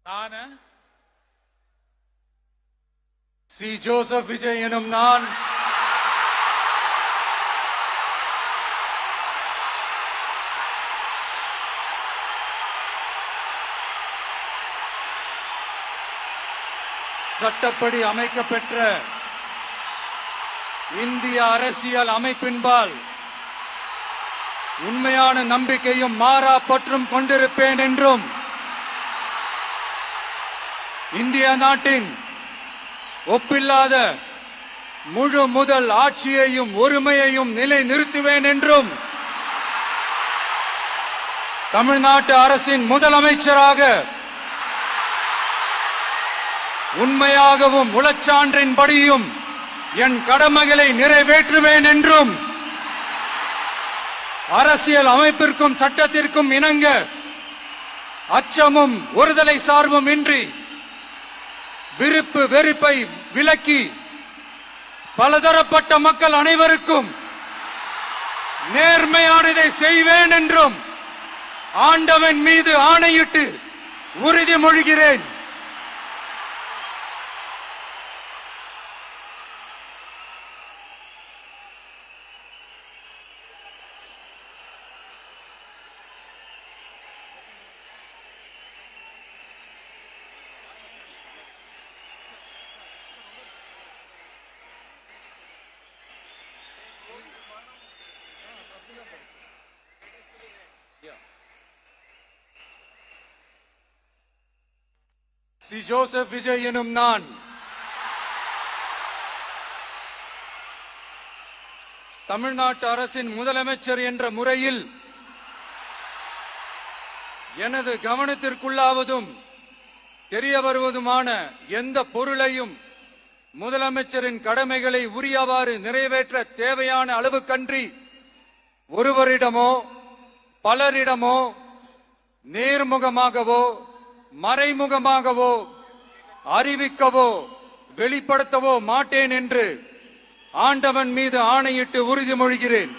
நான் C. Joseph Vijay எனும் நான் சட்டப்படி அமைக்கப்பெற்ற இந்திய அரசியல் அமைப்பின்பால் உண்மையான நம்பிக்கையும் மாறா பற்றும் கொண்டிருப்பேன் என்றும் இந்திய நாட்டின் ஒப்பில்லாத முழு முதல் ஆட்சியையும் ஒருமையையும் நிலை நிறுத்துவேன் என்றும் தமிழ்நாட்டு அரசின் முதலமைச்சராக உண்மையாகவும் உளச்சான்றின்படியும் என் கடமைகளை நிறைவேற்றுவேன் என்றும் அரசியல் அமைப்பிற்கும் சட்டத்திற்கும் இணங்க அச்சமும் ஒருதலை சார்பும் இன்றி விருப்பு வெறுப்பை விலக்கி பலதரப்பட்ட மக்கள் அனைவருக்கும் நேர்மையானதை செய்வேன் என்றும் ஆண்டவன் மீது ஆணையிட்டு உறுதிமொழிகிறேன். சி. ஜோசப் விஜய் எனும் நான் தமிழ்நாட்டு அரசின் முதலமைச்சர் என்ற முறையில் எனது கவனத்திற்குள்ளாவதும் தெரிய வருவதுமான எந்த பொருளையும் முதலமைச்சரின் கடமைகளை உரியவாறு நிறைவேற்ற தேவையான அளவுக்கன்றி ஒருவரிடமோ பலரிடமோ நேர்முகமாகவோ மறைமுகமாகவோ அறிவிக்கவோ வெளிப்படுத்தவோ மாட்டேன் என்று ஆண்டவன் மீது ஆணையிட்டு உறுதிமொழிகிறேன்.